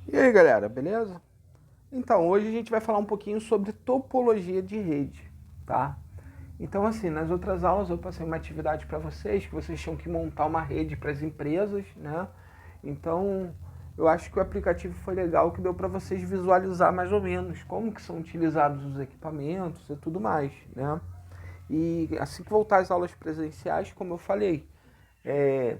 E aí, galera, beleza? Então, hoje a gente vai falar um pouquinho sobre topologia de rede, tá? Então, assim, nas outras aulas eu passei uma atividade para vocês, que vocês tinham que montar uma rede para as empresas, né? Então, eu acho que o aplicativo foi legal, que deu para vocês visualizar mais ou menos como que são utilizados os equipamentos e tudo mais, né? E assim que voltar às aulas presenciais, como eu falei, é,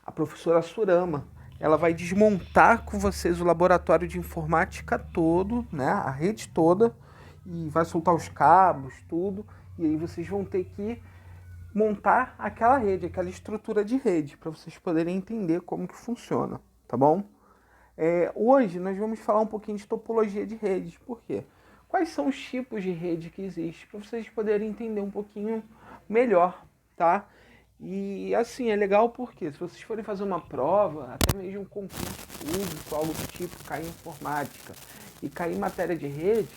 a professora Surama, ela vai desmontar com vocês o laboratório de informática todo, né, a rede toda, e vai soltar os cabos, tudo, e aí vocês vão ter que montar aquela rede, aquela estrutura de rede, para vocês poderem entender como que funciona, tá bom? Hoje nós vamos falar um pouquinho de topologia de redes, por quê? Quais são os tipos de rede que existem, para vocês poderem entender um pouquinho melhor, tá? E assim, é legal porque se vocês forem fazer uma prova, até mesmo um concurso público, algo do tipo, cair em informática e cair em matéria de rede,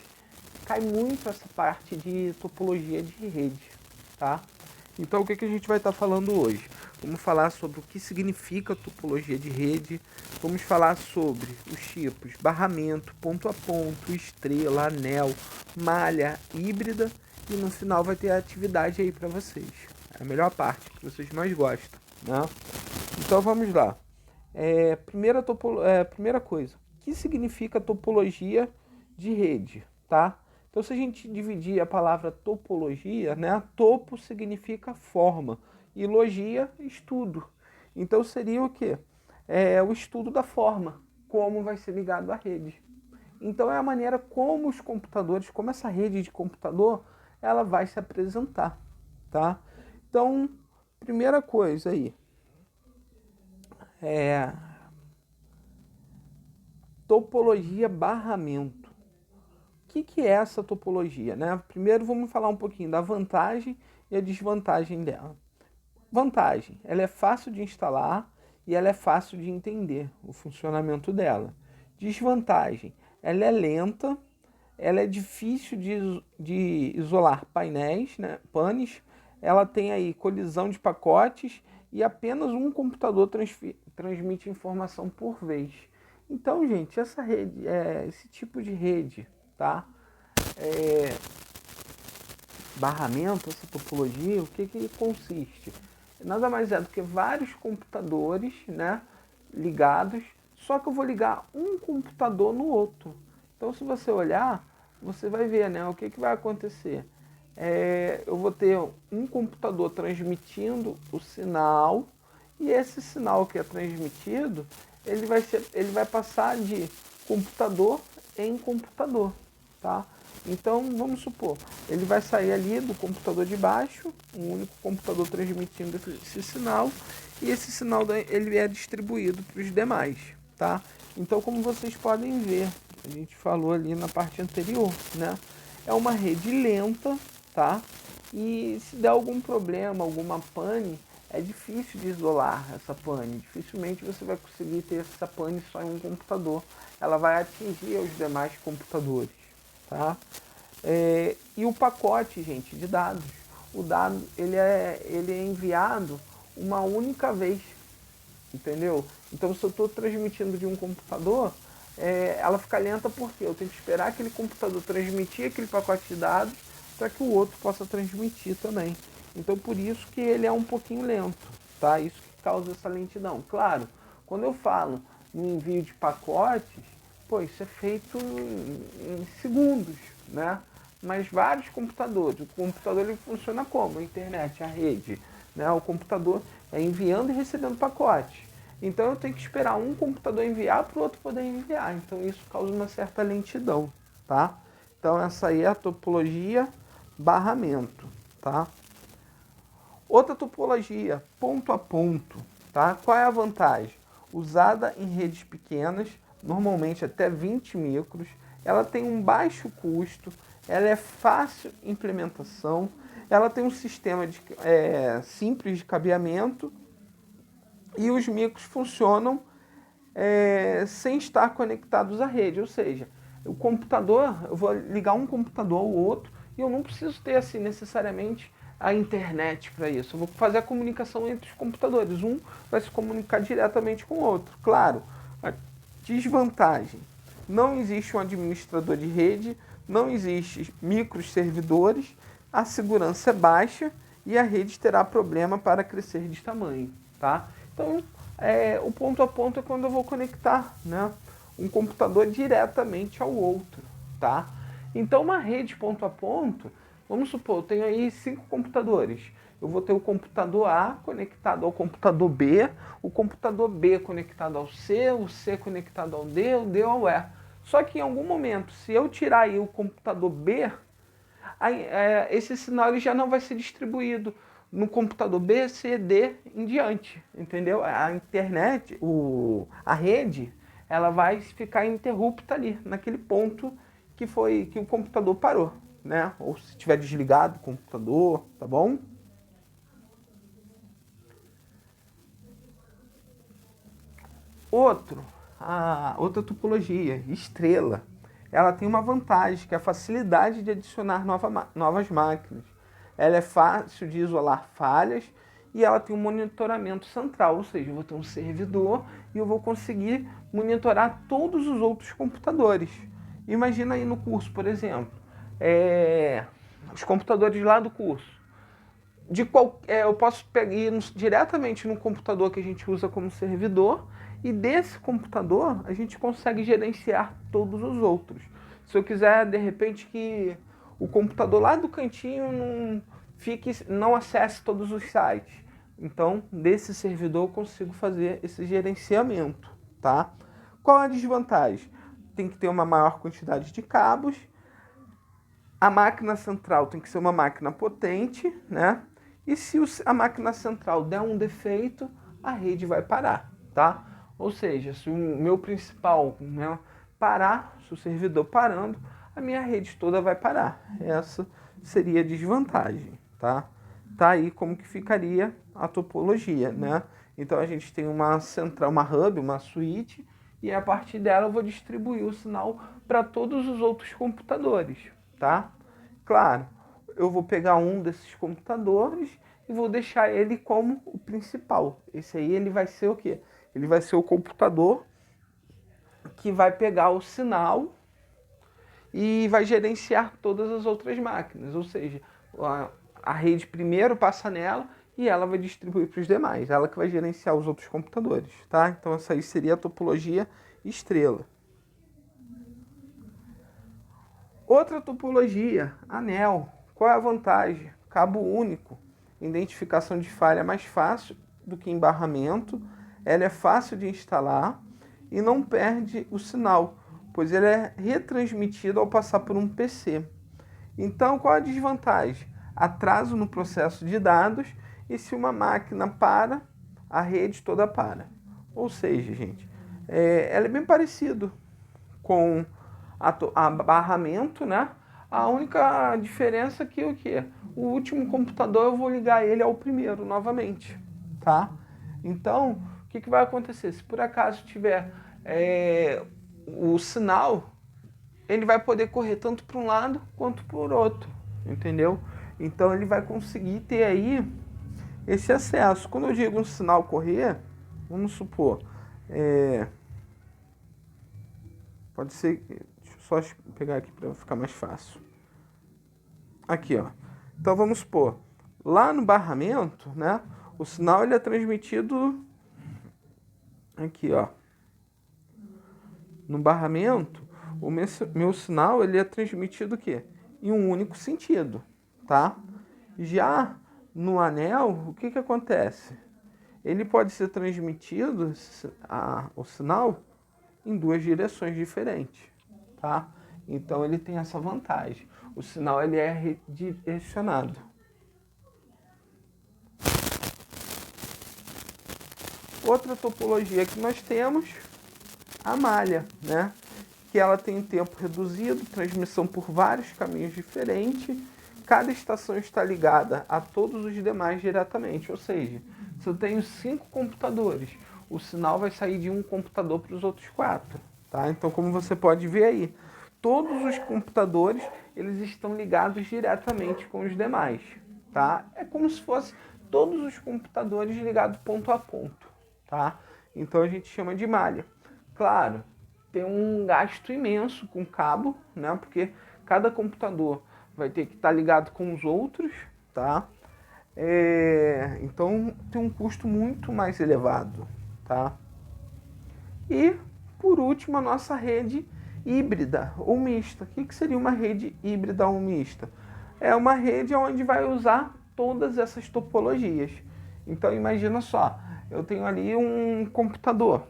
cai muito essa parte de topologia de rede, tá? Então o que, que a gente vai estar falando hoje? Vamos falar sobre o que significa topologia de rede, vamos falar sobre os tipos barramento, ponto a ponto, estrela, anel, malha, híbrida e no final vai ter a atividade aí para vocês. É a melhor parte, que vocês mais gostam, né? Então vamos lá. Primeira coisa, o que significa topologia de rede, tá? Então, se a gente dividir a palavra topologia, né? Topo significa forma e logia, estudo. Então, seria o quê? O estudo da forma, como vai ser ligado à rede. Então, é a maneira como os computadores, como essa rede de computador, ela vai se apresentar, tá? Então, primeira coisa aí, é topologia barramento. O que é essa topologia, né? Primeiro vamos falar um pouquinho da vantagem e a desvantagem dela. Vantagem, ela é fácil de instalar e ela é fácil de entender o funcionamento dela. Desvantagem, ela é lenta, ela é difícil de isolar painéis, né, panes, ela tem aí colisão de pacotes e apenas um computador transmite informação por vez. Então, gente, essa rede, esse tipo de rede, tá? Barramento, essa topologia, o que, que consiste? Nada mais é do que vários computadores, né, ligados, só que eu vou ligar um computador no outro. Então, se você olhar, você vai ver, né, o que, que vai acontecer. Eu vou ter um computador transmitindo o sinal e esse sinal que é transmitido, ele vai passar de computador em computador, tá? Então, vamos supor, ele vai sair ali do computador de baixo, um único computador transmitindo esse sinal, e esse sinal ele é distribuído para os demais, tá? Então, como vocês podem ver, a gente falou ali na parte anterior, né? É uma rede lenta, tá? E se der algum problema, alguma pane, é difícil de isolar essa pane. Dificilmente você vai conseguir ter essa pane só em um computador. Ela vai atingir os demais computadores, tá? E o pacote, gente, de dados. O dado ele é enviado uma única vez, entendeu? Então, se eu estou transmitindo de um computador, ela fica lenta porque eu tenho que esperar aquele computador transmitir aquele pacote de dados para que o outro possa transmitir também. Então, por isso que ele é um pouquinho lento, tá? Isso que causa essa lentidão. Claro, quando eu falo no envio de pacotes, pô, isso é feito em segundos, né? Mas vários computadores. O computador ele funciona como? A internet, a rede. Né? O computador é enviando e recebendo pacotes. Então eu tenho que esperar um computador enviar para o outro poder enviar. Então isso causa uma certa lentidão, tá? Então essa aí é a topologia barramento, tá? Outra topologia, ponto a ponto, tá? Qual é a vantagem? Usada em redes pequenas, normalmente até 20 micros, ela tem um baixo custo, ela é fácil implementação, ela tem um sistema simples de cabeamento e os micros funcionam sem estar conectados à rede, ou seja, o computador, eu vou ligar um computador ao outro e eu não preciso ter assim necessariamente a internet para isso. Eu vou fazer a comunicação entre os computadores. Um vai se comunicar diretamente com o outro. Claro, Desvantagem: não existe um administrador de rede, não existe microservidores, a segurança é baixa e a rede terá problema para crescer de tamanho, tá? Então, o ponto a ponto é quando eu vou conectar, né, um computador diretamente ao outro, tá? Então, uma rede ponto a ponto, vamos supor, eu tenho aí 5 computadores. Eu vou ter o computador A conectado ao computador B, o computador B conectado ao C, o C conectado ao D, o D ao E. Só que em algum momento, se eu tirar aí o computador B, esse sinal ele já não vai ser distribuído no computador B, C, D em diante, entendeu? A internet, a rede, ela vai ficar interrupta ali, naquele ponto que o computador parou, né? Ou se tiver desligado o computador, tá bom? Outra topologia, estrela, ela tem uma vantagem, que é a facilidade de adicionar novas máquinas. Ela é fácil de isolar falhas e ela tem um monitoramento central, ou seja, eu vou ter um servidor e eu vou conseguir monitorar todos os outros computadores. Imagina aí no curso, por exemplo, os computadores lá do curso. Eu posso ir diretamente no computador que a gente usa como servidor e desse computador a gente consegue gerenciar todos os outros. Se eu quiser, de repente, que o computador lá do cantinho não acesse todos os sites, então desse servidor eu consigo fazer esse gerenciamento, tá? Qual a desvantagem? Tem que ter uma maior quantidade de cabos. A máquina central tem que ser uma máquina potente, né? E se a máquina central der um defeito, a rede vai parar, tá? Ou seja, se o meu principal, né, parar, se o servidor parando, a minha rede toda vai parar. Essa seria a desvantagem, tá? Tá aí como que ficaria a topologia, né? Então a gente tem uma central, uma hub, uma switch, e a partir dela eu vou distribuir o sinal para todos os outros computadores, tá? Claro, eu vou pegar um desses computadores e vou deixar ele como o principal. Esse aí ele vai ser o quê? Ele vai ser o computador que vai pegar o sinal e vai gerenciar todas as outras máquinas. Ou seja, a rede primeiro passa nela e ela vai distribuir para os demais. Ela que vai gerenciar os outros computadores, tá? Então essa aí seria a topologia estrela. Outra topologia, anel. Qual é a vantagem? Cabo único. Identificação de falha mais fácil do que embarramento. Ela é fácil de instalar e não perde o sinal, pois ele é retransmitido ao passar por um PC. Então, qual a desvantagem? Atraso no processo de dados e se uma máquina para, a rede toda para. Ou seja, gente, ela é bem parecido com a barramento, né? A única diferença é que o quê? O último computador eu vou ligar ele ao primeiro novamente, tá? Então, o que vai acontecer? Se por acaso tiver o sinal, ele vai poder correr tanto para um lado quanto para o outro, entendeu? Então ele vai conseguir ter aí esse acesso. Quando eu digo um sinal correr, vamos supor, pode ser, deixa eu só pegar aqui para ficar mais fácil. Aqui, ó. Então vamos supor, lá no barramento, né? O sinal ele é transmitido aqui, ó. No barramento, o meu sinal ele é transmitido o quê? Em um único sentido, tá? Já no anel, o que acontece? Ele pode ser transmitido, o sinal, em duas direções diferentes, tá? Então ele tem essa vantagem. O sinal ele é redirecionado. Outra topologia que nós temos, a malha, né? Que ela tem um tempo reduzido, transmissão por vários caminhos diferentes. Cada estação está ligada a todos os demais diretamente. Ou seja, se eu tenho 5 computadores, o sinal vai sair de um computador para os outros 4. Tá? Então, como você pode ver aí, todos os computadores eles estão ligados diretamente com os demais. Tá? É como se fosse todos os computadores ligados ponto a ponto. Tá? Então a gente chama de malha. Claro ter um gasto imenso com cabo, né? Porque cada computador vai ter que estar ligado com os outros, tá? Então tem um custo muito mais elevado, tá? E por último a nossa rede híbrida ou mista. O que seria uma rede híbrida ou mista? É uma rede onde vai usar todas essas topologias. Então imagina só, eu tenho ali um computador.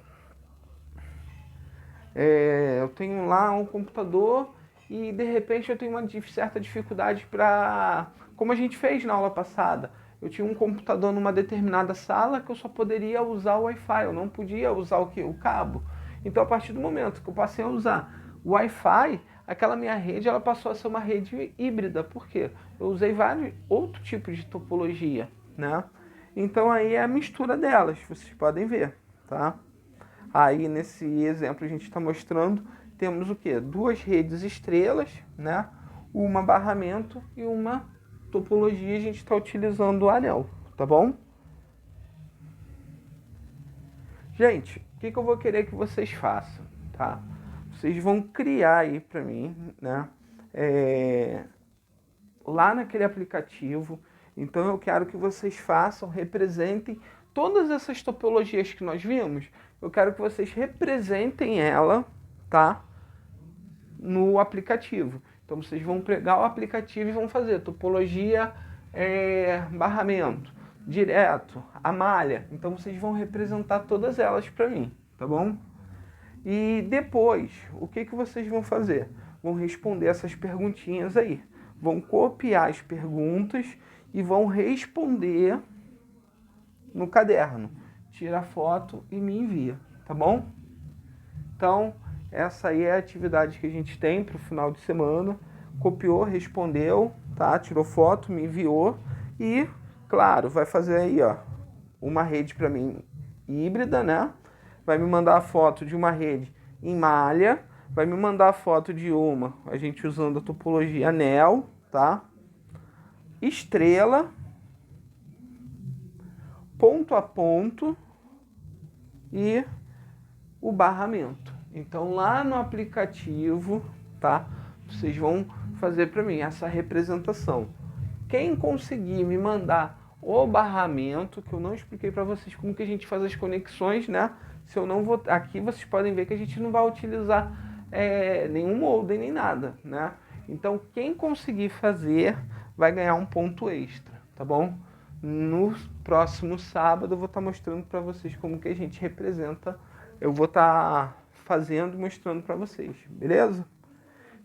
Eu tenho lá um computador e de repente eu tenho uma certa dificuldade para, como a gente fez na aula passada, eu tinha um computador numa determinada sala que eu só poderia usar o Wi-Fi, eu não podia usar o que? O cabo. Então a partir do momento que eu passei a usar o Wi-Fi, aquela minha rede ela passou a ser uma rede híbrida. Por quê? Eu usei vários outros tipos de topologia, né? Então aí é a mistura delas, vocês podem ver, tá? Aí nesse exemplo a gente está mostrando, temos o que? Duas redes estrelas, né? Uma barramento e uma topologia, a gente está utilizando o anel, tá bom? Gente, o que eu vou querer que vocês façam, tá? Vocês vão criar aí para mim, né? Lá naquele aplicativo. Então eu quero que vocês façam, representem todas essas topologias que nós vimos. Eu quero que vocês representem ela, tá? No aplicativo. Então vocês vão pegar o aplicativo e vão fazer topologia, barramento, direto, a malha. Então vocês vão representar todas elas para mim, tá bom? E depois, o que vocês vão fazer? Vão responder essas perguntinhas aí. Vão copiar as perguntas e vão responder no caderno. Tira a foto e me envia, tá bom? Então, essa aí é a atividade que a gente tem para o final de semana. Copiou, respondeu, tá? Tirou foto, me enviou e, claro, vai fazer aí, ó, uma rede para mim híbrida, né? Vai me mandar a foto de uma rede em malha, vai me mandar a foto de uma, a gente usando a topologia anel, tá? Estrela, ponto a ponto e o barramento. Então lá no aplicativo, tá? Vocês vão fazer para mim essa representação. Quem conseguir me mandar o barramento, que eu não expliquei para vocês como que a gente faz as conexões, né? Se eu não vou, aqui vocês podem ver que a gente não vai utilizar nenhum molde nem nada, né? Então quem conseguir fazer vai ganhar um ponto extra, tá bom? No próximo sábado eu vou estar mostrando para vocês como que a gente representa. Eu vou estar fazendo e mostrando para vocês, beleza?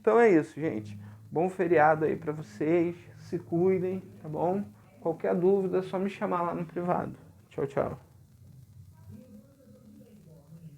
Então é isso, gente. Bom feriado aí para vocês. Se cuidem, tá bom? Qualquer dúvida é só me chamar lá no privado. Tchau, tchau.